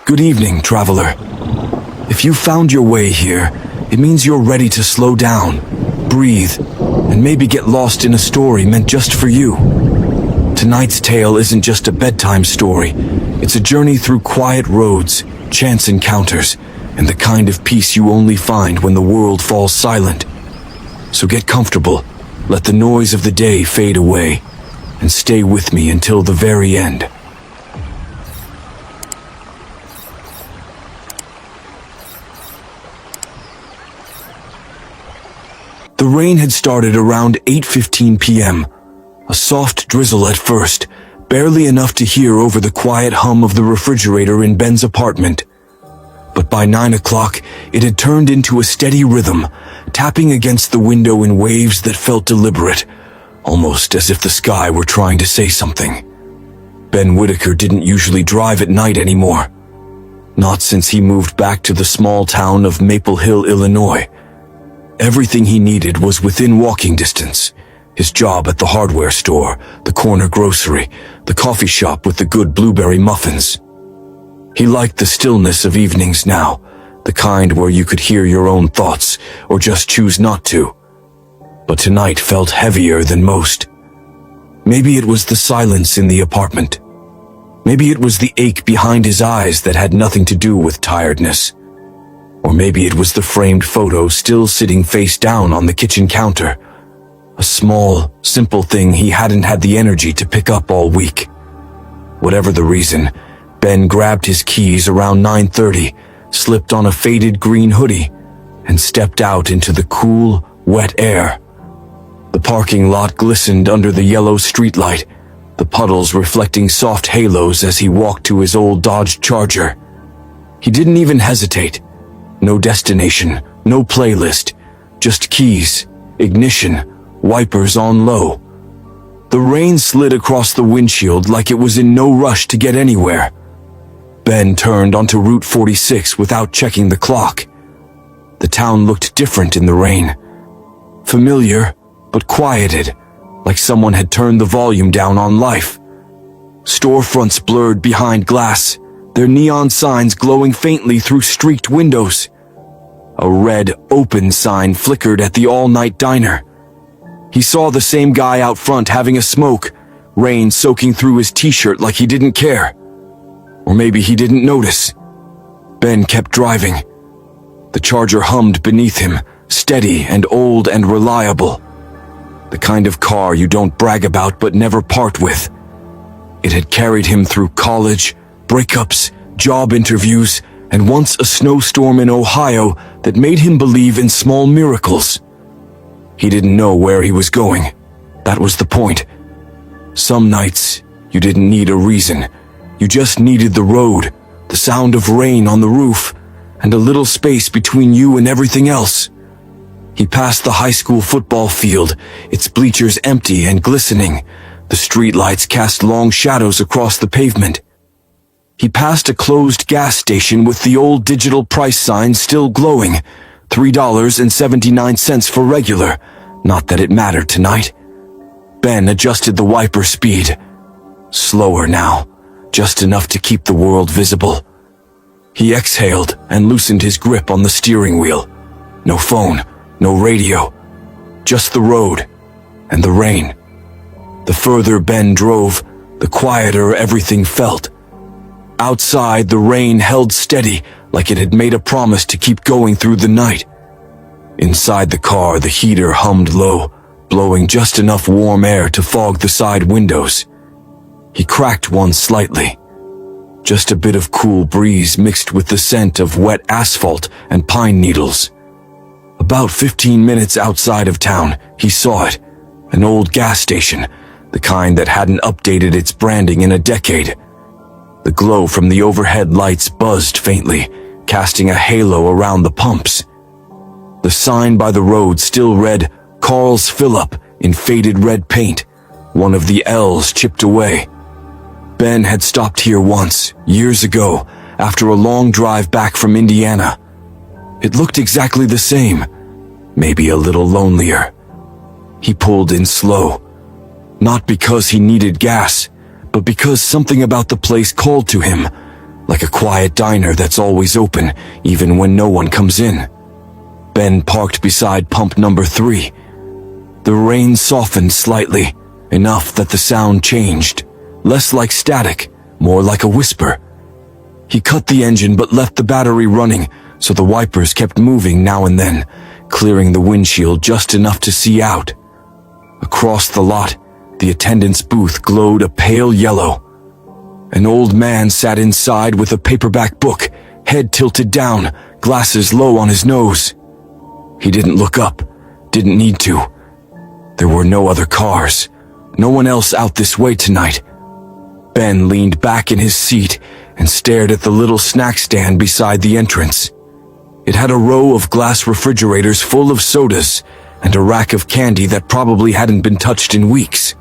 Good evening, traveler. If you found your way here, it means you're ready to slow down, breathe, and maybe get lost in a story meant just for you. Tonight's tale isn't just a bedtime story. It's a journey through quiet roads, chance encounters, and the kind of peace you only find when the world falls silent. So get comfortable, let the noise of the day fade away, and stay with me until the very end. The rain had started around 8:15 p.m. A soft drizzle at first, barely enough to hear over the quiet hum of the refrigerator in Ben's apartment. But by 9 o'clock, it had turned into a steady rhythm, tapping against the window in waves that felt deliberate, almost as if the sky were trying to say something. Ben Whitaker didn't usually drive at night anymore. Not since he moved back to the small town of Maple Hill, Illinois. Everything he needed was within walking distance. His job at the hardware store, the corner grocery, the coffee shop with the good blueberry muffins. He liked the stillness of evenings now, the kind where you could hear your own thoughts or just choose not to. But tonight felt heavier than most. Maybe it was the silence in the apartment. Maybe it was the ache behind his eyes that had nothing to do with tiredness. Or maybe it was the framed photo still sitting face down on the kitchen counter. A small, simple thing he hadn't had the energy to pick up all week. Whatever the reason, Ben grabbed his keys around 9:30, slipped on a faded green hoodie, and stepped out into the cool, wet air. The parking lot glistened under the yellow streetlight, the puddles reflecting soft halos as he walked to his old Dodge Charger. He didn't even hesitate. No destination, no playlist, just keys, ignition, wipers on low. The rain slid across the windshield like it was in no rush to get anywhere. Ben turned onto Route 46 without checking the clock. The town looked different in the rain. Familiar, but quieted, like someone had turned the volume down on life. Storefronts blurred behind glass, their neon signs glowing faintly through streaked windows. A red, open sign flickered at the all-night diner. He saw the same guy out front having a smoke, rain soaking through his t-shirt like he didn't care. Or maybe he didn't notice. Ben kept driving. The Charger hummed beneath him, steady and old and reliable. The kind of car you don't brag about but never part with. It had carried him through college, breakups, job interviews, and once a snowstorm in Ohio that made him believe in small miracles. He didn't know where he was going. That was the point. Some nights, you didn't need a reason. You just needed the road, the sound of rain on the roof, and a little space between you and everything else. He passed the high school football field, its bleachers empty and glistening. The streetlights cast long shadows across the pavement. He passed a closed gas station with the old digital price sign still glowing, $3.79 for regular. Not that it mattered tonight. Ben adjusted the wiper speed. Slower now, just enough to keep the world visible. He exhaled and loosened his grip on the steering wheel. No phone, no radio, just the road and the rain. The further Ben drove, the quieter everything felt. Outside, the rain held steady, like it had made a promise to keep going through the night. Inside the car, the heater hummed low, blowing just enough warm air to fog the side windows. He cracked one slightly. Just a bit of cool breeze mixed with the scent of wet asphalt and pine needles. About 15 minutes outside of town, he saw it. An old gas station, the kind that hadn't updated its branding in a decade. The glow from the overhead lights buzzed faintly, casting a halo around the pumps. The sign by the road still read, Carl's Fill-Up, in faded red paint, one of the L's chipped away. Ben had stopped here once, years ago, after a long drive back from Indiana. It looked exactly the same, maybe a little lonelier. He pulled in slow, not because he needed gas, but because something about the place called to him, like a quiet diner that's always open, even when no one comes in. Ben parked beside pump number 3. The rain softened slightly, enough that the sound changed, less like static, more like a whisper. He cut the engine but left the battery running, so the wipers kept moving now and then, clearing the windshield just enough to see out. Across the lot, the attendant's booth glowed a pale yellow. An old man sat inside with a paperback book, head tilted down, glasses low on his nose. He didn't look up, didn't need to. There were no other cars, no one else out this way tonight. Ben leaned back in his seat and stared at the little snack stand beside the entrance. It had a row of glass refrigerators full of sodas and a rack of candy that probably hadn't been touched in weeks.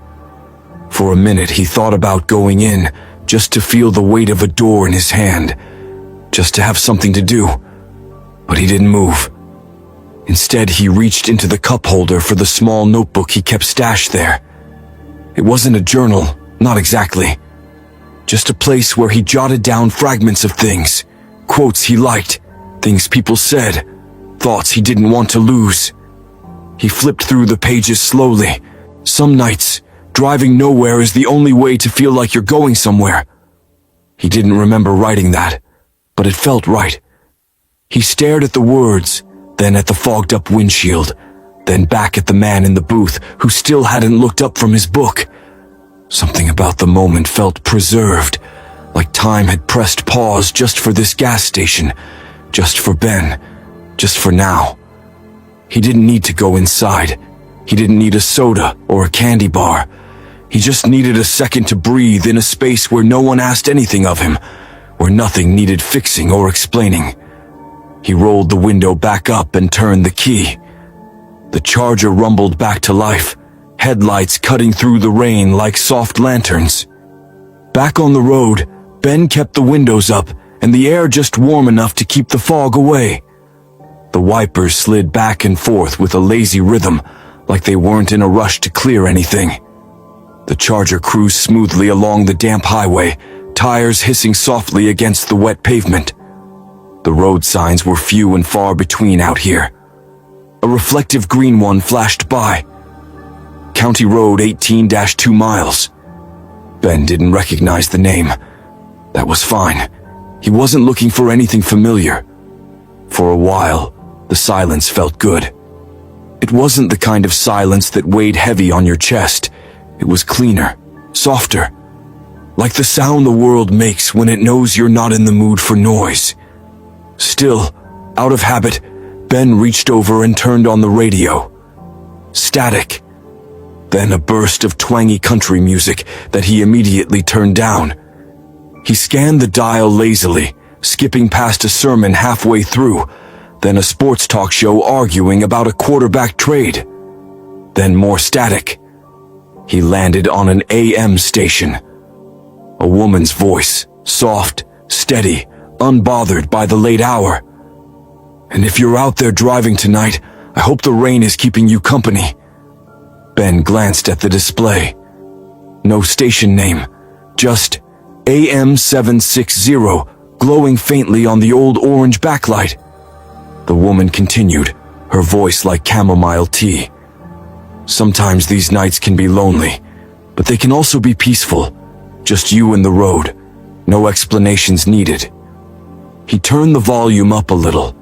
For a minute he thought about going in, just to feel the weight of a door in his hand, just to have something to do. But he didn't move. Instead, he reached into the cup holder for the small notebook he kept stashed there. It wasn't a journal, not exactly. Just a place where he jotted down fragments of things, quotes he liked, things people said, thoughts he didn't want to lose. He flipped through the pages slowly. Some nights, driving nowhere is the only way to feel like you're going somewhere. He didn't remember writing that, but it felt right. He stared at the words, then at the fogged-up windshield, then back at the man in the booth who still hadn't looked up from his book. Something about the moment felt preserved, like time had pressed pause just for this gas station, just for Ben, just for now. He didn't need to go inside. He didn't need a soda or a candy bar. He just needed a second to breathe in a space where no one asked anything of him, where nothing needed fixing or explaining. He rolled the window back up and turned the key. The Charger rumbled back to life, headlights cutting through the rain like soft lanterns. Back on the road, Ben kept the windows up and the air just warm enough to keep the fog away. The wipers slid back and forth with a lazy rhythm, like they weren't in a rush to clear anything. The Charger cruised smoothly along the damp highway, tires hissing softly against the wet pavement. The road signs were few and far between out here. A reflective green one flashed by. County Road 18-2 miles. Ben didn't recognize the name. That was fine. He wasn't looking for anything familiar. For a while, the silence felt good. It wasn't the kind of silence that weighed heavy on your chest. It was cleaner, softer, like the sound the world makes when it knows you're not in the mood for noise. Still, out of habit, Ben reached over and turned on the radio. Static. Then a burst of twangy country music that he immediately turned down. He scanned the dial lazily, skipping past a sermon halfway through, then a sports talk show arguing about a quarterback trade. Then more static. He landed on an AM station. A woman's voice, soft, steady, unbothered by the late hour. "And if you're out there driving tonight, I hope the rain is keeping you company." Ben glanced at the display. No station name, just AM 760 glowing faintly on the old orange backlight. The woman continued, her voice like chamomile tea. "Sometimes these nights can be lonely, but they can also be peaceful. Just you and the road. No explanations needed." He turned the volume up a little.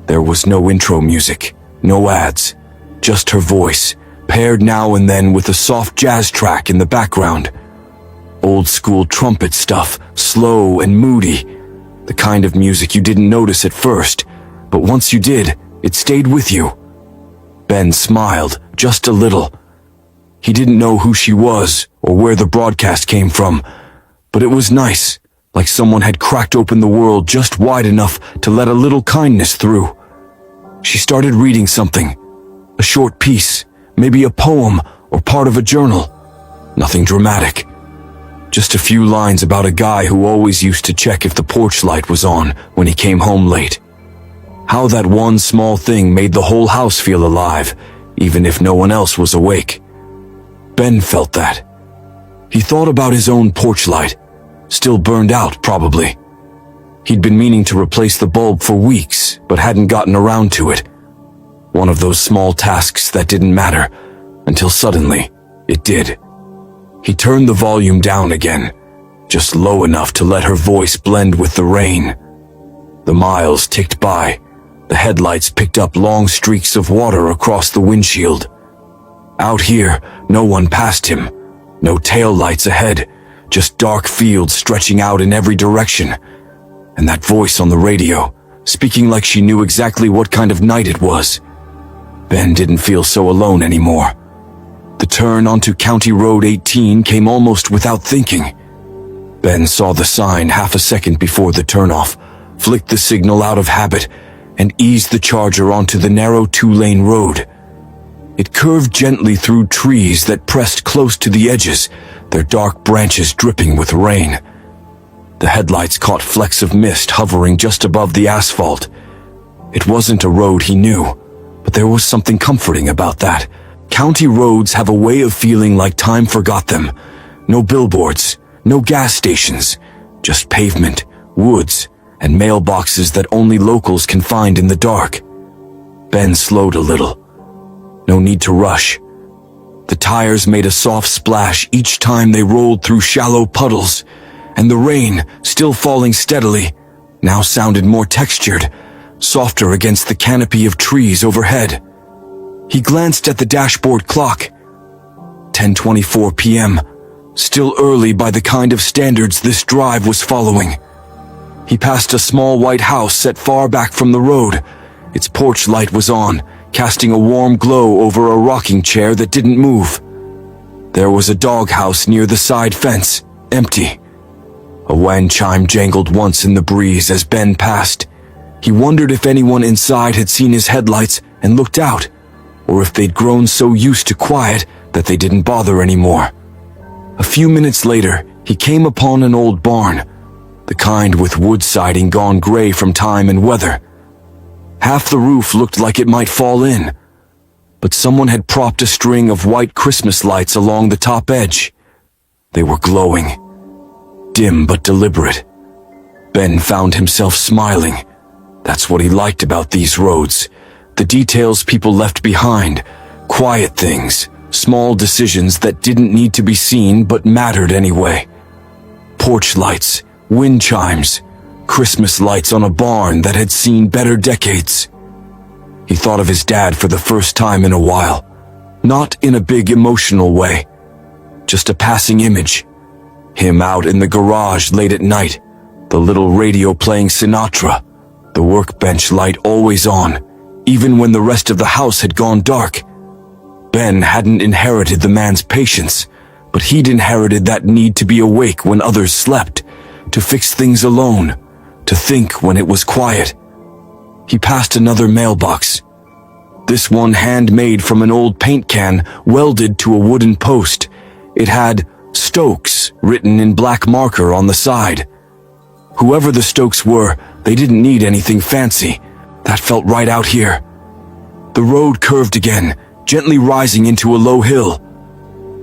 There was no intro music, no ads, just her voice, paired now and then with a soft jazz track in the background. Old school trumpet stuff, slow and moody, the kind of music you didn't notice at first, but once you did, it stayed with you. Ben smiled, just a little. He didn't know who she was or where the broadcast came from, but it was nice, like someone had cracked open the world just wide enough to let a little kindness through. She started reading something, a short piece, maybe a poem or part of a journal. Nothing dramatic. Just a few lines about a guy who always used to check if the porch light was on when he came home late. How that one small thing made the whole house feel alive, even if no one else was awake. Ben felt that. He thought about his own porch light, still burned out probably, He'd been meaning to replace the bulb for weeks, but hadn't gotten around to it. One of those small tasks that didn't matter, until suddenly, it did. He turned the volume down again, just low enough to let her voice blend with the rain. The miles ticked by. The headlights picked up long streaks of water across the windshield. Out here, no one passed him. No taillights ahead, just dark fields stretching out in every direction. And that voice on the radio, speaking like she knew exactly what kind of night it was. Ben didn't feel so alone anymore. The turn onto County Road 18 came almost without thinking. Ben saw the sign half a second before the turnoff, flicked the signal out of habit, and eased the Charger onto the narrow two-lane road. It curved gently through trees that pressed close to the edges, their dark branches dripping with rain. The headlights caught flecks of mist hovering just above the asphalt. It wasn't a road he knew, but there was something comforting about that. County roads have a way of feeling like time forgot them. No billboards, no gas stations, just pavement, woods, and mailboxes that only locals can find in the dark. Ben slowed a little. No need to rush. The tires made a soft splash each time they rolled through shallow puddles, and the rain, still falling steadily, now sounded more textured, softer against the canopy of trees overhead. He glanced at the dashboard clock. 10:24 p.m., still early by the kind of standards this drive was following. He passed a small white house set far back from the road. Its porch light was on, casting a warm glow over a rocking chair that didn't move. There was a doghouse near the side fence, empty. A wind chime jangled once in the breeze as Ben passed. He wondered if anyone inside had seen his headlights and looked out, or if they'd grown so used to quiet that they didn't bother anymore. A few minutes later, he came upon an old barn, the kind with wood siding gone gray from time and weather. Half the roof looked like it might fall in, but someone had propped a string of white Christmas lights along the top edge. They were glowing, dim but deliberate. Ben found himself smiling. That's what he liked about these roads. The details people left behind, quiet things, small decisions that didn't need to be seen but mattered anyway. Porch lights, wind chimes, Christmas lights on a barn that had seen better decades. He thought of his dad for the first time in a while, not in a big emotional way, just a passing image. Him out in the garage late at night, the little radio playing Sinatra, the workbench light always on, even when the rest of the house had gone dark. Ben hadn't inherited the man's patience, but he'd inherited that need to be awake when others slept, to fix things alone, to think when it was quiet. He passed another mailbox. This one handmade from an old paint can welded to a wooden post. It had Stokes written in black marker on the side. Whoever the Stokes were, they didn't need anything fancy. That felt right out here. The road curved again, gently rising into a low hill.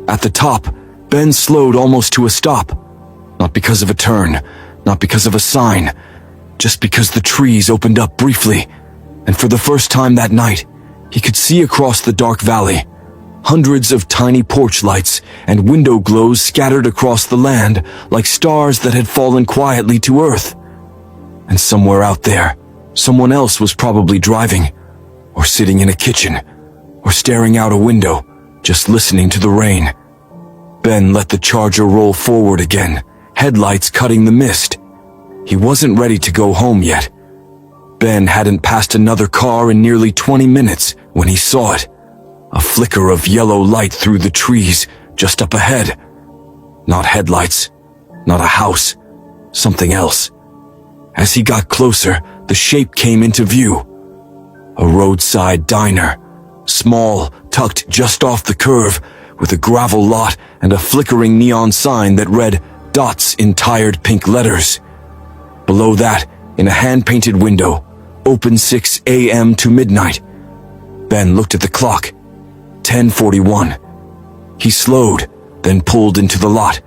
At the top, Ben slowed almost to a stop. Not because of a turn, not because of a sign, just because the trees opened up briefly, and for the first time that night, he could see across the dark valley. Hundreds of tiny porch lights and window glows scattered across the land like stars that had fallen quietly to earth. And somewhere out there, someone else was probably driving, or sitting in a kitchen, or staring out a window, just listening to the rain. Ben let the Charger roll forward again, headlights cutting the mist. He wasn't ready to go home yet. Ben hadn't passed another car in nearly 20 minutes when he saw it. A flicker of yellow light through the trees just up ahead. Not headlights, not a house, something else. As he got closer, the shape came into view. A roadside diner, small, tucked just off the curve, with a gravel lot and a flickering neon sign that read Dots in tired pink letters. Below that, in a hand-painted window, open 6 a.m. to midnight. Ben looked at the clock. 10:41. He slowed, then pulled into the lot.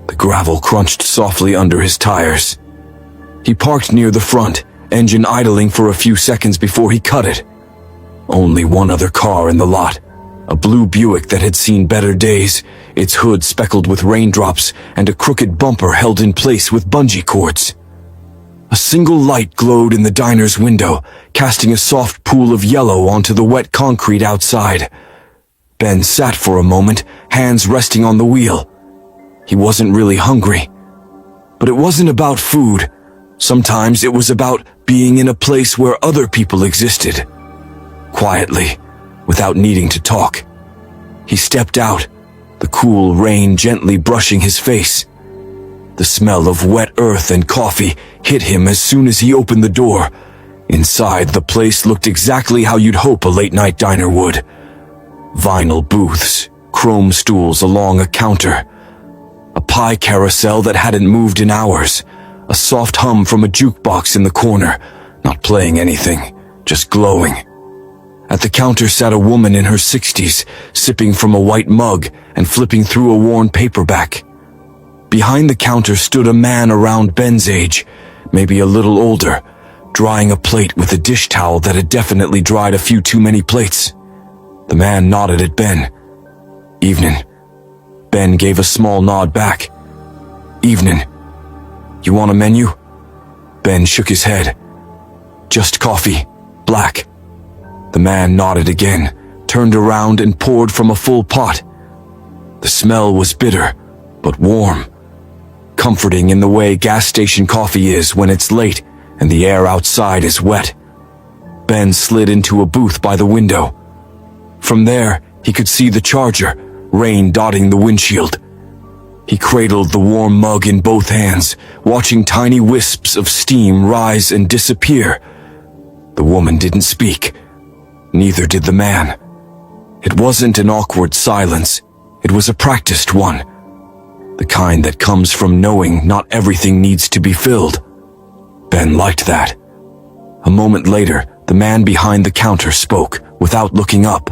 The gravel crunched softly under his tires. He parked near the front, engine idling for a few seconds before he cut it. Only one other car in the lot. A blue Buick that had seen better days, its hood speckled with raindrops and a crooked bumper held in place with bungee cords. A single light glowed in the diner's window, casting a soft pool of yellow onto the wet concrete outside. Ben sat for a moment, hands resting on the wheel. He wasn't really hungry. But it wasn't about food. Sometimes it was about being in a place where other people existed. Quietly, without needing to talk. He stepped out, the cool rain gently brushing his face. The smell of wet earth and coffee hit him as soon as he opened the door. Inside, the place looked exactly how you'd hope a late-night diner would. Vinyl booths, chrome stools along a counter, a pie carousel that hadn't moved in hours, a soft hum from a jukebox in the corner, not playing anything, just glowing. At the counter sat a woman in her 60s, sipping from a white mug and flipping through a worn paperback. Behind the counter stood a man around Ben's age, maybe a little older, drying a plate with a dish towel that had definitely dried a few too many plates. The man nodded at Ben. "Evening." Ben gave a small nod back. "Evening. You want a menu?" Ben shook his head. "Just coffee, black." The man nodded again, turned around and poured from a full pot. The smell was bitter, but warm. Comforting in the way gas station coffee is when it's late and the air outside is wet. Ben slid into a booth by the window. From there, he could see the charger, rain dotting the windshield. He cradled the warm mug in both hands, watching tiny wisps of steam rise and disappear. The woman didn't speak. Neither did the man. It wasn't an awkward silence. It was a practiced one. The kind that comes from knowing not everything needs to be filled. Ben liked that. A moment later, the man behind the counter spoke, without looking up.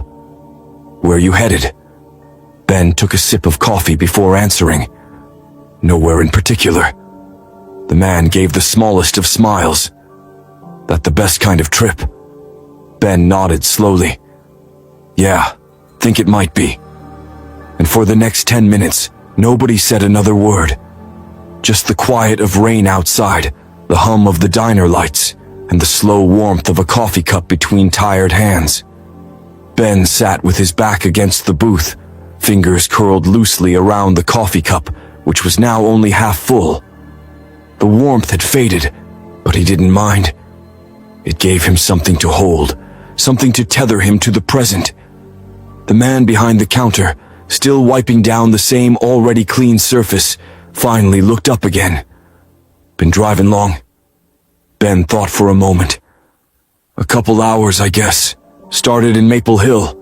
"Where you headed?" Ben took a sip of coffee before answering. "Nowhere in particular." The man gave the smallest of smiles. "That the best kind of trip?" Ben nodded slowly. "Yeah, think it might be." And for the next 10 minutes, nobody said another word. Just the quiet of rain outside, the hum of the diner lights, and the slow warmth of a coffee cup between tired hands. Ben sat with his back against the booth, fingers curled loosely around the coffee cup, which was now only half full. The warmth had faded, but he didn't mind. It gave him something to hold, something to tether him to the present. The man behind the counter, still wiping down the same already clean surface, finally looked up again. "Been driving long?" Ben thought for a moment. "A couple hours, I guess. Started in Maple Hill."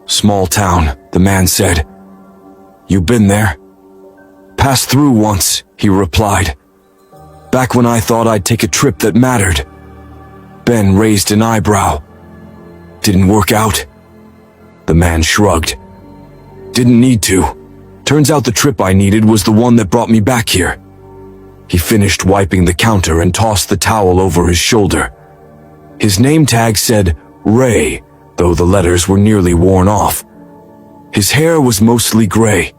"Small town," the man said. "You been there?" "Passed through once," he replied. "Back when I thought I'd take a trip that mattered." Ben raised an eyebrow. "Didn't work out?" The man shrugged. "Didn't need to. Turns out the trip I needed was the one that brought me back here." He finished wiping the counter and tossed the towel over his shoulder. His name tag said Ray, though the letters were nearly worn off. His hair was mostly gray,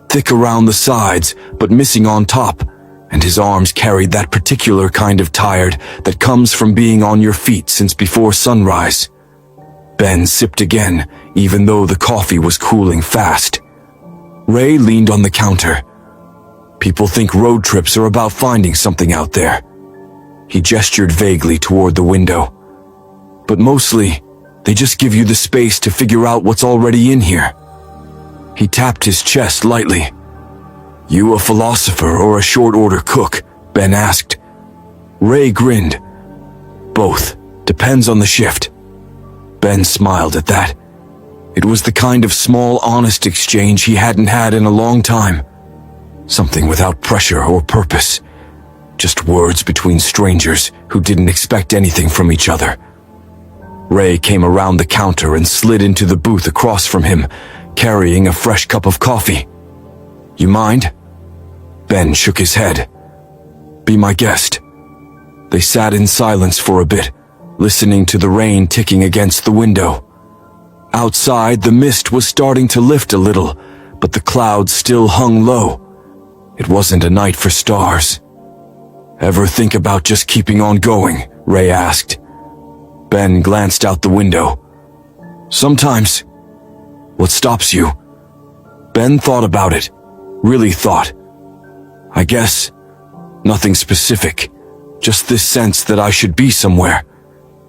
thick around the sides, but missing on top, and his arms carried that particular kind of tired that comes from being on your feet since before sunrise. Ben sipped again, even though the coffee was cooling fast. Ray leaned on the counter. "People think road trips are about finding something out there." He gestured vaguely toward the window. "But mostly, they just give you the space to figure out what's already in here." He tapped his chest lightly. "You a philosopher or a short-order cook?" Ben asked. Ray grinned. "Both. Depends on the shift." Ben smiled at that. It was the kind of small, honest exchange he hadn't had in a long time. Something without pressure or purpose. Just words between strangers who didn't expect anything from each other. Ray came around the counter and slid into the booth across from him, carrying a fresh cup of coffee. "You mind?" Ben shook his head. "Be my guest." They sat in silence for a bit, listening to the rain ticking against the window. Outside, the mist was starting to lift a little, but the clouds still hung low. It wasn't a night for stars. "Ever think about just keeping on going?" Ray asked. Ben glanced out the window. "Sometimes." "What stops you?" Ben thought about it. Really thought. "I guess nothing specific. Just this sense that I should be somewhere,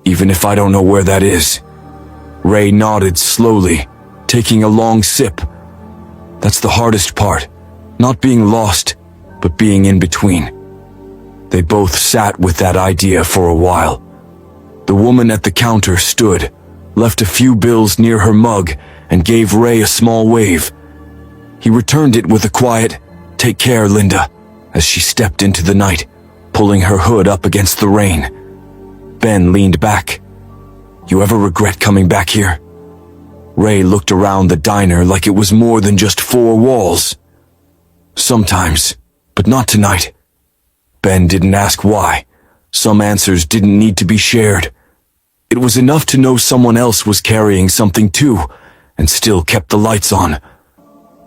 even if I don't know where that is." Ray nodded slowly, taking a long sip. "That's the hardest part. Not being lost, but being in between." They both sat with that idea for a while. The woman at the counter stood, left a few bills near her mug, and gave Ray a small wave. He returned it with a quiet, "Take care, Linda," as she stepped into the night, pulling her hood up against the rain. Ben leaned back. "You ever regret coming back here?" Ray looked around the diner like it was more than just four walls. "Sometimes, but not tonight." Ben didn't ask why. Some answers didn't need to be shared. It was enough to know someone else was carrying something too, and still kept the lights on.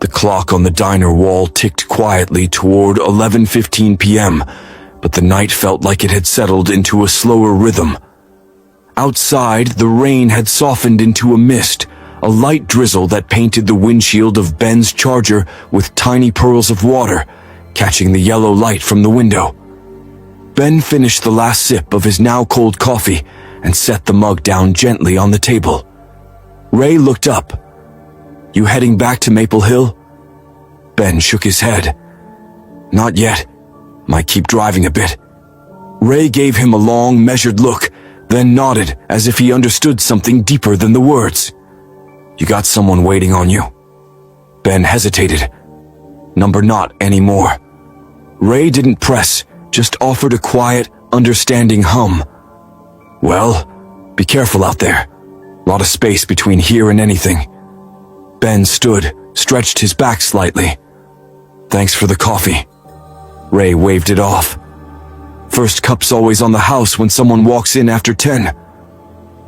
The clock on the diner wall ticked quietly toward 11:15 p.m., but the night felt like it had settled into a slower rhythm. Outside, the rain had softened into a mist, a light drizzle that painted the windshield of Ben's Charger with tiny pearls of water, catching the yellow light from the window. Ben finished the last sip of his now cold coffee and set the mug down gently on the table. Ray looked up. "You heading back to Maple Hill?" Ben shook his head. "Not yet. Might keep driving a bit." Ray gave him a long, measured look, then nodded as if he understood something deeper than the words. "You got someone waiting on you?" Ben hesitated. "Number not anymore." Ray didn't press, just offered a quiet, understanding hum. "Well, be careful out there. Lot of space between here and anything." Ben stood, stretched his back slightly. "Thanks for the coffee." Ray waved it off. "First cup's always on the house when someone walks in after 10.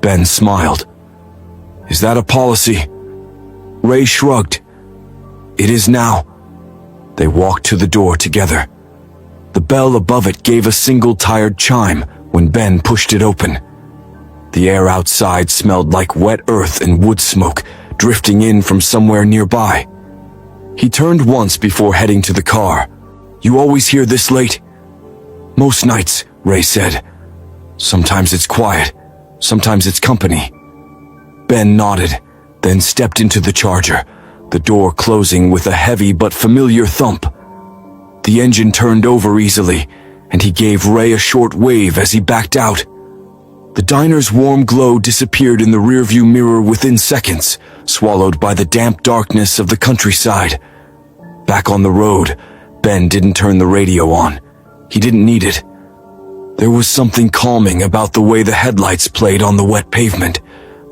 Ben smiled. "Is that a policy?" Ray shrugged. "It is now." They walked to the door together. The bell above it gave a single tired chime when Ben pushed it open. The air outside smelled like wet earth and wood smoke drifting in from somewhere nearby. He turned once before heading to the car. "You always here this late?" "Most nights," Ray said. "Sometimes it's quiet, sometimes it's company." Ben nodded, then stepped into the Charger, the door closing with a heavy but familiar thump. The engine turned over easily, and he gave Ray a short wave as he backed out. The diner's warm glow disappeared in the rearview mirror within seconds, swallowed by the damp darkness of the countryside. Back on the road, Ben didn't turn the radio on. He didn't need it. There was something calming about the way the headlights played on the wet pavement,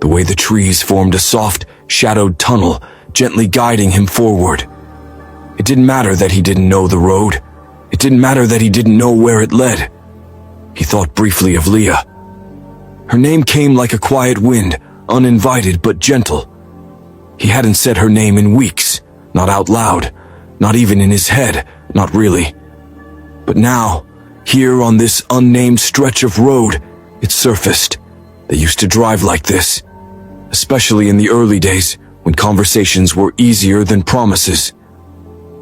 the way the trees formed a soft, shadowed tunnel, gently guiding him forward. It didn't matter that he didn't know the road. It didn't matter that he didn't know where it led. He thought briefly of Leah. Her name came like a quiet wind, uninvited but gentle. He hadn't said her name in weeks, not out loud, not even in his head, not really. But now, here on this unnamed stretch of road, it surfaced. They used to drive like this, especially in the early days when conversations were easier than promises.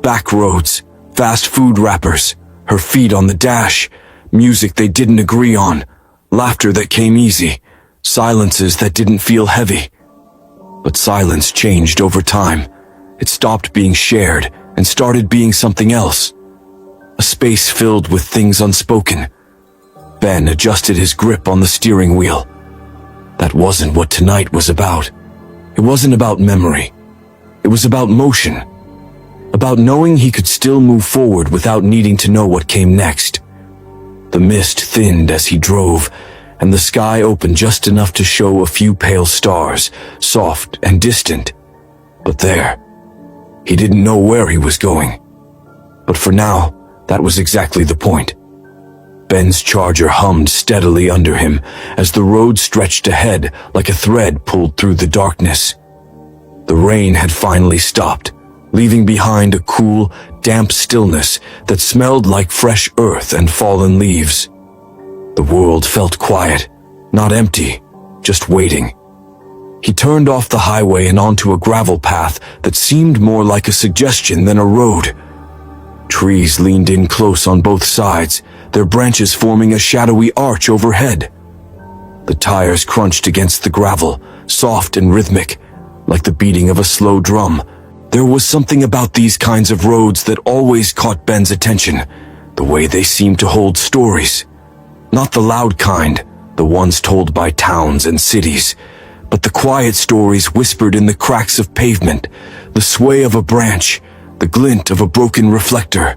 Back roads, fast food wrappers, her feet on the dash, music they didn't agree on, laughter that came easy, silences that didn't feel heavy. But silence changed over time. It stopped being shared and started being something else. A space filled with things unspoken. Ben adjusted his grip on the steering wheel. That wasn't what tonight was about. It wasn't about memory. It was about motion. About knowing he could still move forward without needing to know what came next. The mist thinned as he drove, and the sky opened just enough to show a few pale stars, soft and distant. But there, he didn't know where he was going. But for now, that was exactly the point. Ben's charger hummed steadily under him as the road stretched ahead like a thread pulled through the darkness. The rain had finally stopped, leaving behind a cool, damp stillness that smelled like fresh earth and fallen leaves. The world felt quiet, not empty, just waiting. He turned off the highway and onto a gravel path that seemed more like a suggestion than a road. Trees leaned in close on both sides, their branches forming a shadowy arch overhead. The tires crunched against the gravel, soft and rhythmic, like the beating of a slow drum. There was something about these kinds of roads that always caught Ben's attention, the way they seemed to hold stories. Not the loud kind, the ones told by towns and cities, but the quiet stories whispered in the cracks of pavement, the sway of a branch, the glint of a broken reflector.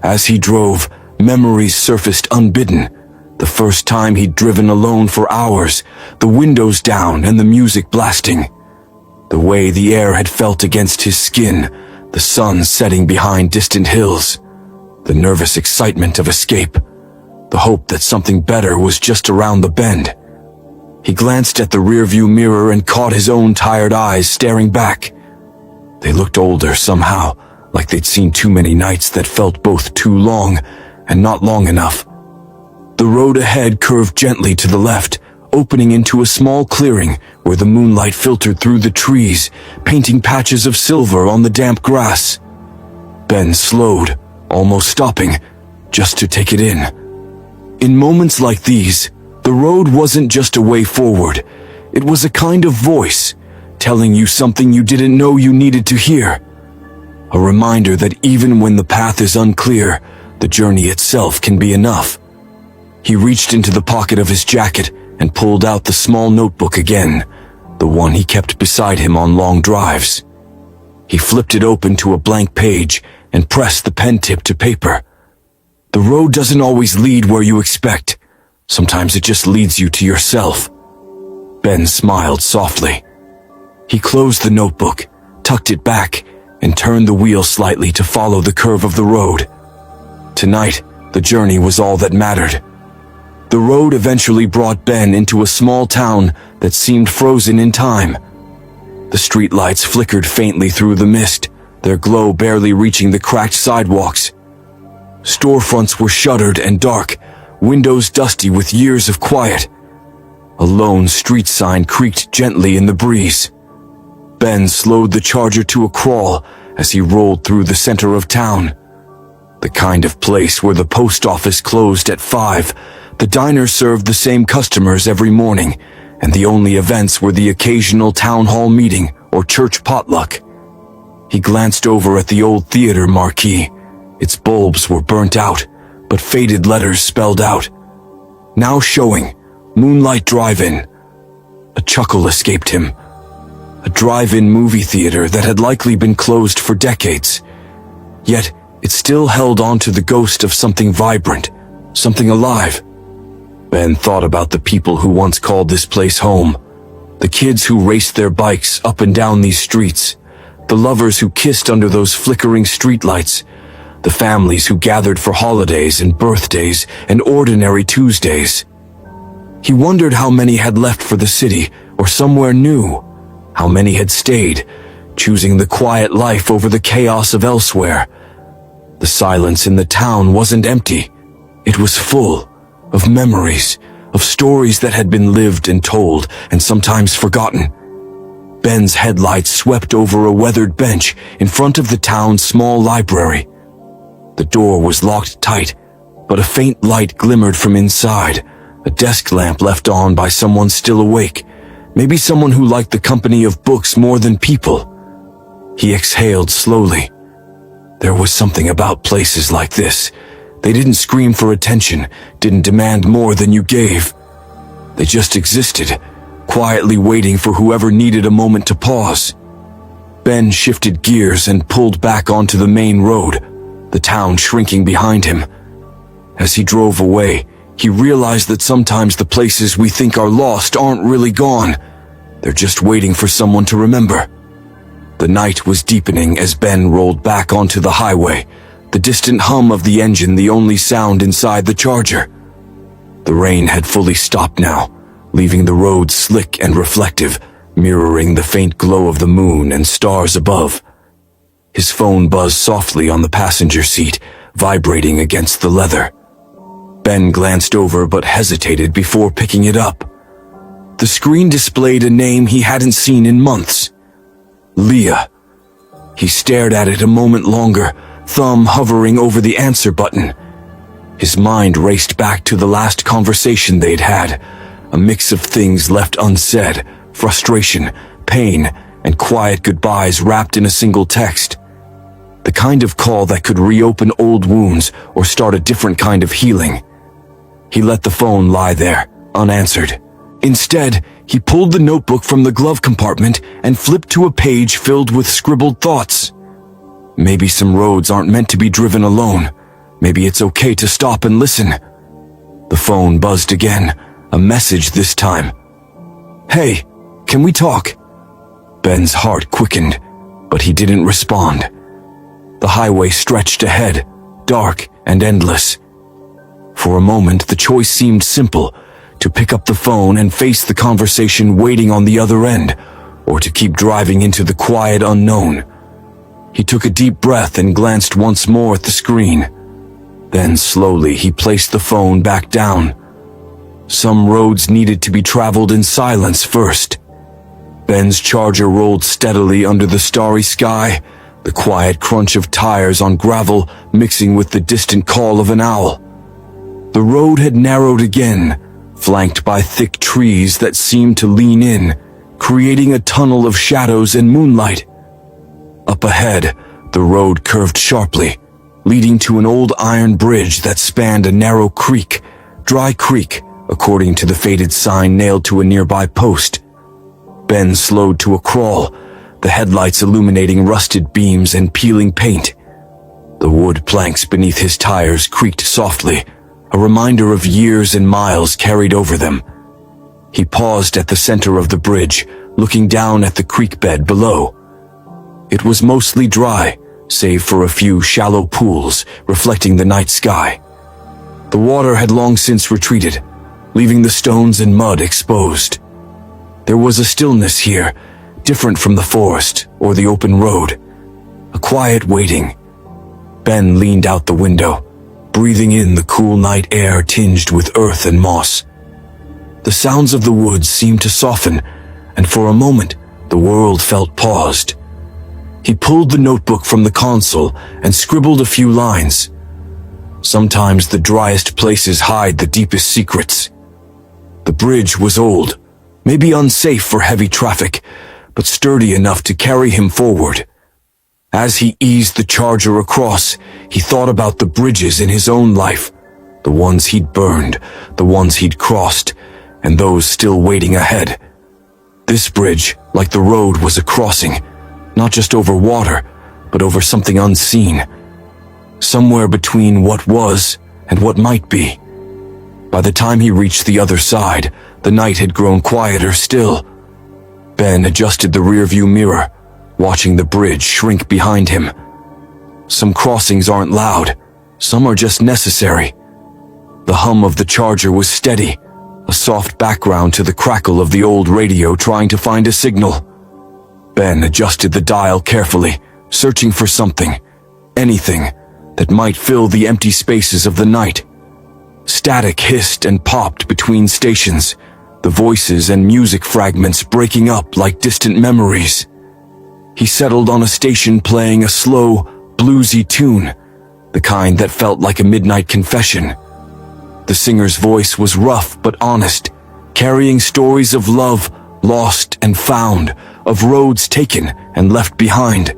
As he drove, memories surfaced unbidden. The first time he'd driven alone for hours, the windows down and the music blasting. The way the air had felt against his skin, the sun setting behind distant hills. The nervous excitement of escape, the hope that something better was just around the bend. He glanced at the rearview mirror and caught his own tired eyes staring back. They looked older somehow, like they'd seen too many nights that felt both too long and not long enough. The road ahead curved gently to the left, opening into a small clearing where the moonlight filtered through the trees, painting patches of silver on the damp grass. Ben slowed, almost stopping, just to take it in. In moments like these, the road wasn't just a way forward. It was a kind of voice, telling you something you didn't know you needed to hear. A reminder that even when the path is unclear, the journey itself can be enough. He reached into the pocket of his jacket and pulled out the small notebook again, the one he kept beside him on long drives. He flipped it open to a blank page and pressed the pen tip to paper. The road doesn't always lead where you expect. Sometimes it just leads you to yourself. Ben smiled softly. He closed the notebook, tucked it back, and turned the wheel slightly to follow the curve of the road. Tonight, the journey was all that mattered. The road eventually brought Ben into a small town that seemed frozen in time. The streetlights flickered faintly through the mist, their glow barely reaching the cracked sidewalks. Storefronts were shuttered and dark, windows dusty with years of quiet. A lone street sign creaked gently in the breeze. Ben slowed the charger to a crawl as he rolled through the center of town. The kind of place where the post office closed at 5, the diner served the same customers every morning, and the only events were the occasional town hall meeting or church potluck. He glanced over at the old theater marquee. Its bulbs were burnt out, but faded letters spelled out. Now showing, Moonlight Drive-In. A chuckle escaped him. A drive-in movie theater that had likely been closed for decades. Yet, it still held on to the ghost of something vibrant, something alive. Ben thought about the people who once called this place home. The kids who raced their bikes up and down these streets. The lovers who kissed under those flickering streetlights. The families who gathered for holidays and birthdays and ordinary Tuesdays. He wondered how many had left for the city or somewhere new. How many had stayed, choosing the quiet life over the chaos of elsewhere. The silence in the town wasn't empty. It was full of memories, of stories that had been lived and told and sometimes forgotten. Ben's headlights swept over a weathered bench in front of the town's small library. The door was locked tight, but a faint light glimmered from inside, a desk lamp left on by someone still awake, maybe someone who liked the company of books more than people. He exhaled slowly. There was something about places like this. They didn't scream for attention, didn't demand more than you gave. They just existed, quietly waiting for whoever needed a moment to pause. Ben shifted gears and pulled back onto the main road, the town shrinking behind him. As he drove away, he realized that sometimes the places we think are lost aren't really gone. They're just waiting for someone to remember. The night was deepening as Ben rolled back onto the highway, the distant hum of the engine the only sound inside the charger. The rain had fully stopped now, leaving the road slick and reflective, mirroring the faint glow of the moon and stars above. His phone buzzed softly on the passenger seat, vibrating against the leather. Ben glanced over but hesitated before picking it up. The screen displayed a name he hadn't seen in months. Leah. He stared at it a moment longer, thumb hovering over the answer button. His mind raced back to the last conversation they'd had, a mix of things left unsaid, frustration, pain, and quiet goodbyes wrapped in a single text. The kind of call that could reopen old wounds or start a different kind of healing. He let the phone lie there, unanswered. Instead, he pulled the notebook from the glove compartment and flipped to a page filled with scribbled thoughts. Maybe some roads aren't meant to be driven alone. Maybe it's okay to stop and listen. The phone buzzed again, a message this time. "Hey, can we talk?" Ben's heart quickened, but he didn't respond. The highway stretched ahead, dark and endless. For a moment, the choice seemed simple, to pick up the phone and face the conversation waiting on the other end, or to keep driving into the quiet unknown. He took a deep breath and glanced once more at the screen. Then slowly he placed the phone back down. Some roads needed to be traveled in silence first. Ben's charger rolled steadily under the starry sky, the quiet crunch of tires on gravel mixing with the distant call of an owl. The road had narrowed again, flanked by thick trees that seemed to lean in, creating a tunnel of shadows and moonlight. Up ahead, the road curved sharply, leading to an old iron bridge that spanned a narrow creek, Dry Creek, according to the faded sign nailed to a nearby post. Ben slowed to a crawl, the headlights illuminating rusted beams and peeling paint. The wood planks beneath his tires creaked softly, a reminder of years and miles carried over them. He paused at the center of the bridge, looking down at the creek bed below. It was mostly dry, save for a few shallow pools reflecting the night sky. The water had long since retreated, leaving the stones and mud exposed. There was a stillness here, different from the forest or the open road. A quiet waiting. Ben leaned out the window, breathing in the cool night air tinged with earth and moss. The sounds of the woods seemed to soften, and for a moment, the world felt paused. He pulled the notebook from the console and scribbled a few lines. Sometimes the driest places hide the deepest secrets. The bridge was old, maybe unsafe for heavy traffic, but sturdy enough to carry him forward. As he eased the charger across, he thought about the bridges in his own life, the ones he'd burned, the ones he'd crossed, and those still waiting ahead. This bridge, like the road, was a crossing, not just over water, but over something unseen, somewhere between what was and what might be. By the time he reached the other side, the night had grown quieter still. Ben adjusted the rearview mirror, watching the bridge shrink behind him. Some crossings aren't loud, some are just necessary. The hum of the charger was steady, a soft background to the crackle of the old radio trying to find a signal. Ben adjusted the dial carefully, searching for something, anything, that might fill the empty spaces of the night. Static hissed and popped between stations, the voices and music fragments breaking up like distant memories. He settled on a station playing a slow, bluesy tune, the kind that felt like a midnight confession. The singer's voice was rough but honest, carrying stories of love lost and found, of roads taken and left behind.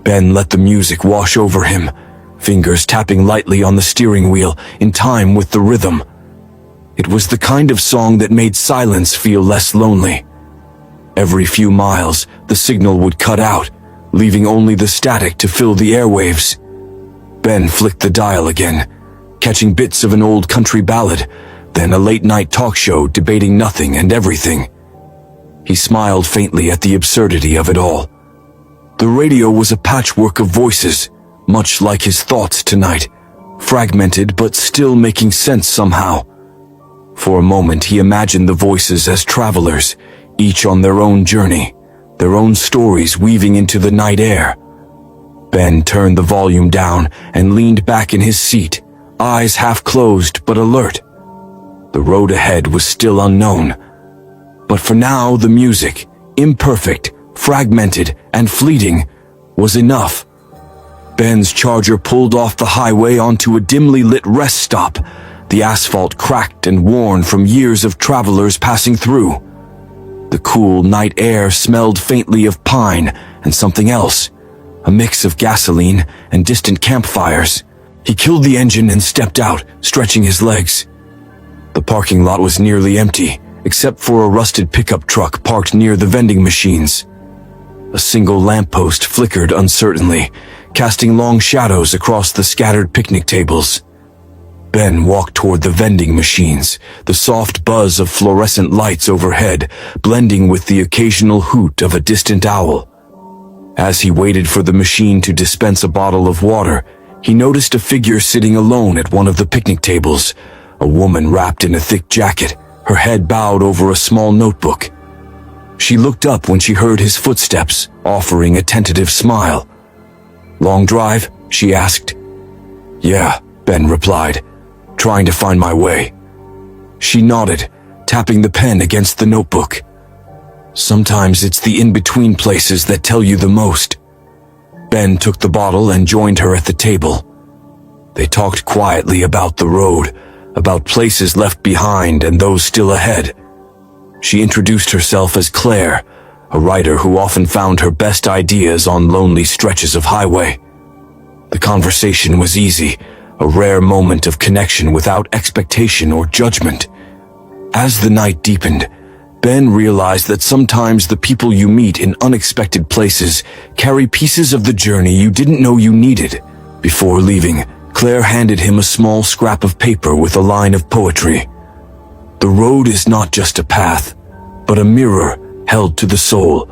Ben let the music wash over him, fingers tapping lightly on the steering wheel in time with the rhythm. It was the kind of song that made silence feel less lonely. Every few miles, the signal would cut out, leaving only the static to fill the airwaves. Ben flicked the dial again, catching bits of an old country ballad, then a late-night talk show debating nothing and everything. He smiled faintly at the absurdity of it all. The radio was a patchwork of voices, much like his thoughts tonight, fragmented but still making sense somehow. For a moment he imagined the voices as travelers, each on their own journey, their own stories weaving into the night air. Ben turned the volume down and leaned back in his seat, eyes half closed but alert. The road ahead was still unknown, but for now the music, imperfect, fragmented, and fleeting, was enough. Ben's Charger pulled off the highway onto a dimly lit rest stop, the asphalt cracked and worn from years of travelers passing through. The cool night air smelled faintly of pine and something else, a mix of gasoline and distant campfires. He killed the engine and stepped out, stretching his legs. The parking lot was nearly empty, except for a rusted pickup truck parked near the vending machines. A single lamppost flickered uncertainly, casting long shadows across the scattered picnic tables. Ben walked toward the vending machines, the soft buzz of fluorescent lights overhead, blending with the occasional hoot of a distant owl. As he waited for the machine to dispense a bottle of water, he noticed a figure sitting alone at one of the picnic tables, a woman wrapped in a thick jacket, her head bowed over a small notebook. She looked up when she heard his footsteps, offering a tentative smile. "Long drive?" she asked. "Yeah," Ben replied, "trying to find my way." She nodded, tapping the pen against the notebook. "Sometimes it's the in-between places that tell you the most." Ben took the bottle and joined her at the table. They talked quietly about the road, about places left behind and those still ahead. She introduced herself as Claire, a writer who often found her best ideas on lonely stretches of highway. The conversation was easy, a rare moment of connection without expectation or judgment. As the night deepened, Ben realized that sometimes the people you meet in unexpected places carry pieces of the journey you didn't know you needed. Before leaving, Claire handed him a small scrap of paper with a line of poetry. "The road is not just a path, but a mirror held to the soul."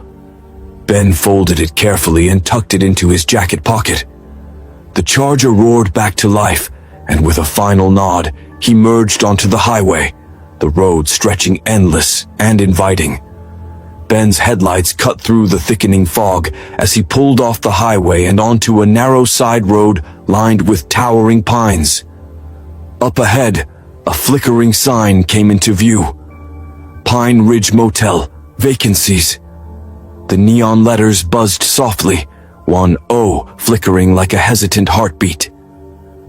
Ben folded it carefully and tucked it into his jacket pocket. The Charger roared back to life, and with a final nod, he merged onto the highway, the road stretching endless and inviting. Ben's headlights cut through the thickening fog as he pulled off the highway and onto a narrow side road lined with towering pines. Up ahead, a flickering sign came into view. Pine Ridge Motel, vacancies. The neon letters buzzed softly, one O flickering like a hesitant heartbeat.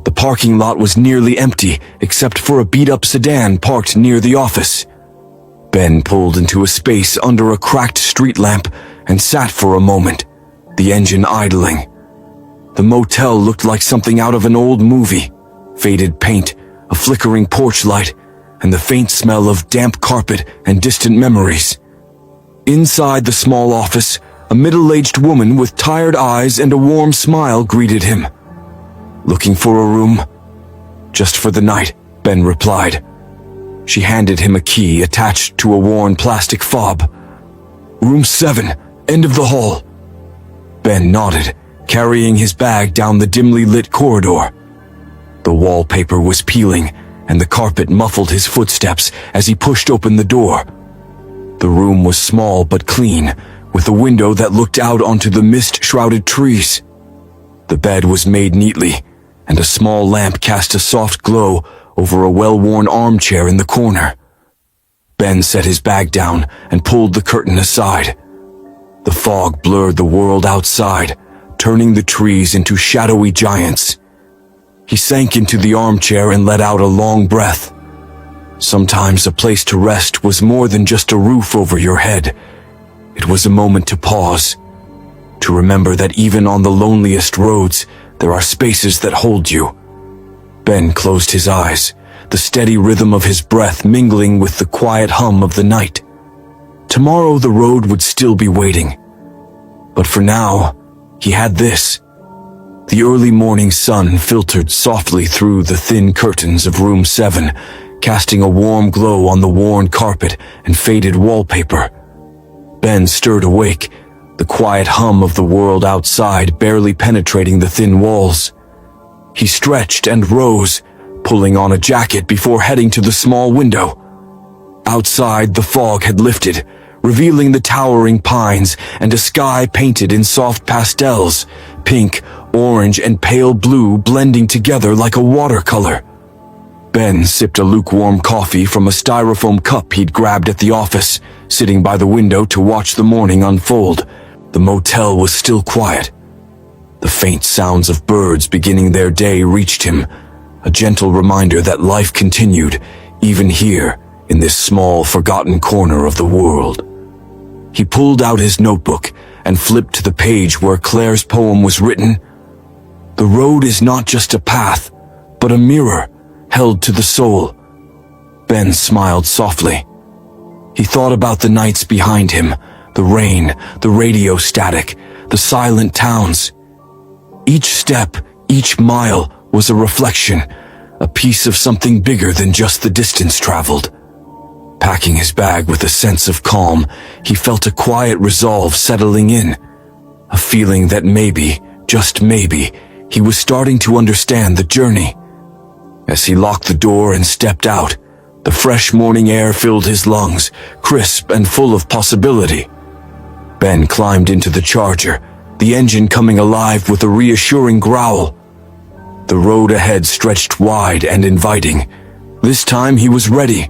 The parking lot was nearly empty, except for a beat-up sedan parked near the office. Ben pulled into a space under a cracked street lamp and sat for a moment, the engine idling. The motel looked like something out of an old movie. Faded paint, a flickering porch light, and the faint smell of damp carpet and distant memories. Inside the small office, a middle-aged woman with tired eyes and a warm smile greeted him. "Looking for a room?" "Just for the night," Ben replied. She handed him a key attached to a worn plastic fob. "Room 7, end of the hall." Ben nodded, carrying his bag down the dimly lit corridor. The wallpaper was peeling, and the carpet muffled his footsteps as he pushed open the door. The room was small but clean, with a window that looked out onto the mist-shrouded trees. The bed was made neatly, and a small lamp cast a soft glow over a well-worn armchair in the corner. Ben set his bag down and pulled the curtain aside. The fog blurred the world outside, turning the trees into shadowy giants. He sank into the armchair and let out a long breath. Sometimes a place to rest was more than just a roof over your head. It was a moment to pause, to remember that even on the loneliest roads, there are spaces that hold you. Ben closed his eyes, the steady rhythm of his breath mingling with the quiet hum of the night. Tomorrow the road would still be waiting. But for now, he had this. The early morning sun filtered softly through the thin curtains of room 7, casting a warm glow on the worn carpet and faded wallpaper. Ben stirred awake, the quiet hum of the world outside barely penetrating the thin walls. He stretched and rose, pulling on a jacket before heading to the small window. Outside, the fog had lifted, revealing the towering pines and a sky painted in soft pastels, pink, orange, and pale blue blending together like a watercolor. Ben sipped a lukewarm coffee from a styrofoam cup he'd grabbed at the office, sitting by the window to watch the morning unfold. The motel was still quiet. The faint sounds of birds beginning their day reached him, a gentle reminder that life continued, even here, in this small, forgotten corner of the world. He pulled out his notebook and flipped to the page where Claire's poem was written. The road is not just a path, but a mirror held to the soul. Ben smiled softly. He thought about the nights behind him, the rain, the radio static, the silent towns. Each step, each mile was a reflection, a piece of something bigger than just the distance traveled. Packing his bag with a sense of calm, he felt a quiet resolve settling in, a feeling that maybe, just maybe, he was starting to understand the journey. As he locked the door and stepped out, the fresh morning air filled his lungs, crisp and full of possibility. Ben climbed into the Charger, the engine coming alive with a reassuring growl. The road ahead stretched wide and inviting. This time he was ready.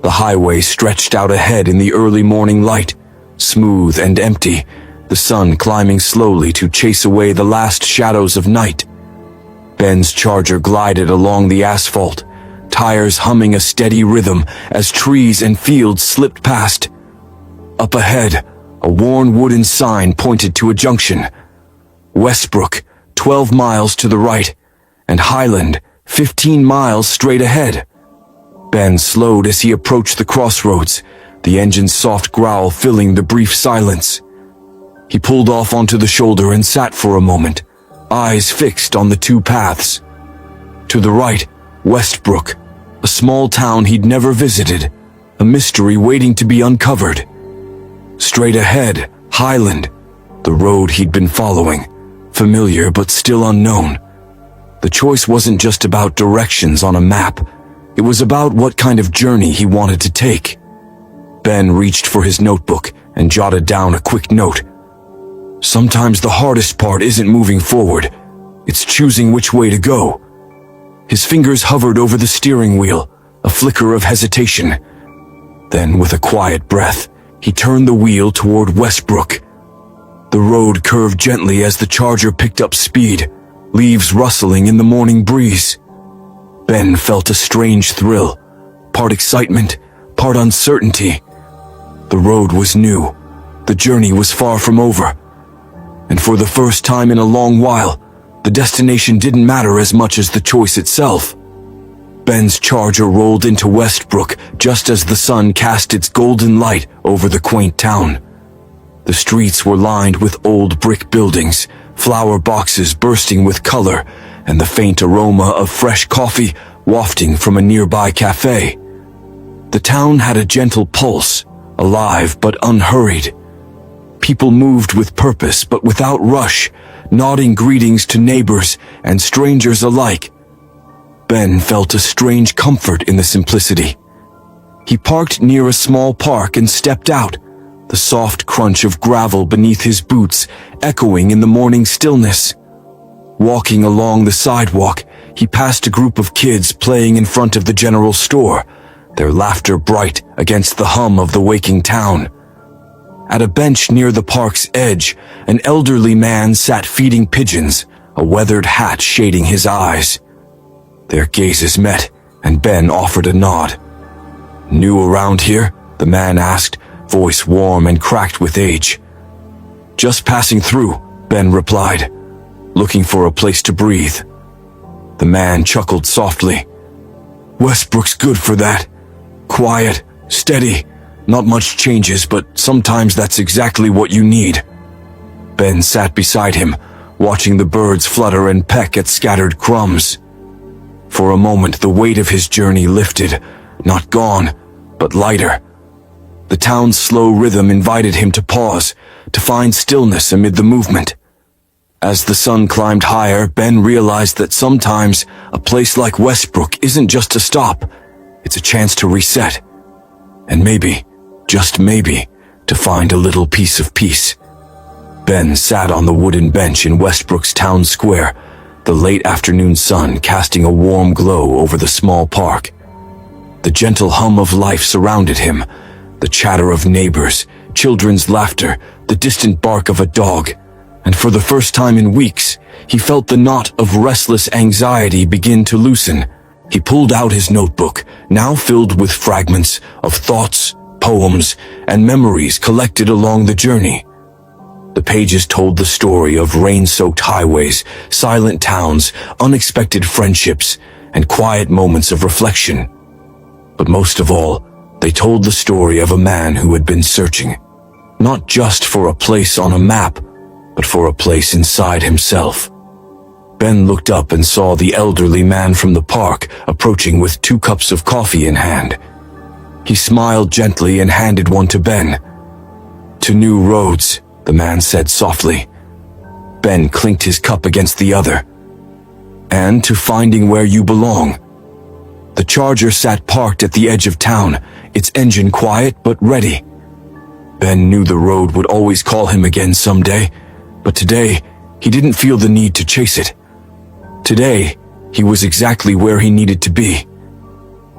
The highway stretched out ahead in the early morning light, smooth and empty, the sun climbing slowly to chase away the last shadows of night. Ben's Charger glided along the asphalt, tires humming a steady rhythm as trees and fields slipped past. Up ahead, a worn wooden sign pointed to a junction. Westbrook, 12 miles to the right, and Highland, 15 miles straight ahead. Ben slowed as he approached the crossroads, the engine's soft growl filling the brief silence. He pulled off onto the shoulder and sat for a moment, eyes fixed on the two paths. To the right, Westbrook, a small town he'd never visited, a mystery waiting to be uncovered. Straight ahead, Highland, the road he'd been following, familiar but still unknown. The choice wasn't just about directions on a map. It was about what kind of journey he wanted to take. Ben reached for his notebook and jotted down a quick note. Sometimes the hardest part isn't moving forward. It's choosing which way to go. His fingers hovered over the steering wheel, a flicker of hesitation. Then, with a quiet breath, he turned the wheel toward Westbrook. The road curved gently as the Charger picked up speed, leaves rustling in the morning breeze. Ben felt a strange thrill, part excitement, part uncertainty. The road was new. The journey was far from over. And for the first time in a long while, the destination didn't matter as much as the choice itself. Ben's Charger rolled into Westbrook just as the sun cast its golden light over the quaint town. The streets were lined with old brick buildings, flower boxes bursting with color, and the faint aroma of fresh coffee wafting from a nearby cafe. The town had a gentle pulse, alive but unhurried. People moved with purpose but without rush, nodding greetings to neighbors and strangers alike. Ben felt a strange comfort in the simplicity. He parked near a small park and stepped out, the soft crunch of gravel beneath his boots echoing in the morning stillness. Walking along the sidewalk, he passed a group of kids playing in front of the general store, their laughter bright against the hum of the waking town. At a bench near the park's edge, an elderly man sat feeding pigeons, a weathered hat shading his eyes. Their gazes met, and Ben offered a nod. "New around here?" the man asked, voice warm and cracked with age. "Just passing through," Ben replied, looking for a place to breathe. The man chuckled softly. "Westbrook's good for that. Quiet, steady, not much changes, but sometimes that's exactly what you need." Ben sat beside him, watching the birds flutter and peck at scattered crumbs. For a moment, the weight of his journey lifted, not gone, but lighter. The town's slow rhythm invited him to pause, to find stillness amid the movement. As the sun climbed higher, Ben realized that sometimes a place like Westbrook isn't just a stop, it's a chance to reset. And maybe, just maybe, to find a little piece of peace. Ben sat on the wooden bench in Westbrook's town square, the late afternoon sun casting a warm glow over the small park. The gentle hum of life surrounded him, the chatter of neighbors, children's laughter, the distant bark of a dog, and for the first time in weeks, he felt the knot of restless anxiety begin to loosen. He pulled out his notebook, now filled with fragments of thoughts, poems, and memories collected along the journey. The pages told the story of rain-soaked highways, silent towns, unexpected friendships, and quiet moments of reflection. But most of all, they told the story of a man who had been searching, not just for a place on a map, but for a place inside himself. Ben looked up and saw the elderly man from the park approaching with 2 cups of coffee in hand. He smiled gently and handed one to Ben. "To new roads," the man said softly. Ben clinked his cup against the other. "And to finding where you belong." The Charger sat parked at the edge of town, its engine quiet but ready. Ben knew the road would always call him again someday, but today he didn't feel the need to chase it. Today, he was exactly where he needed to be.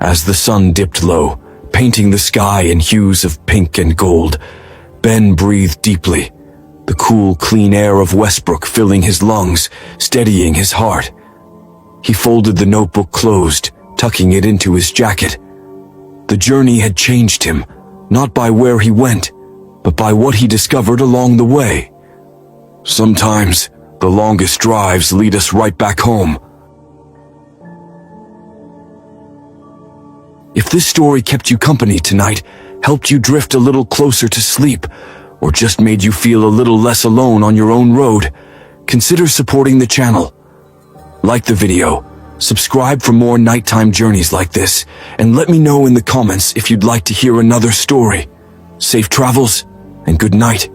As the sun dipped low, painting the sky in hues of pink and gold, Ben breathed deeply, the cool, clean air of Westbrook filling his lungs, steadying his heart. He folded the notebook closed, tucking it into his jacket. The journey had changed him, not by where he went, but by what he discovered along the way. Sometimes, the longest drives lead us right back home. If this story kept you company tonight, helped you drift a little closer to sleep, or just made you feel a little less alone on your own road, consider supporting the channel. Like the video, subscribe for more nighttime journeys like this, and let me know in the comments if you'd like to hear another story. Safe travels, and good night.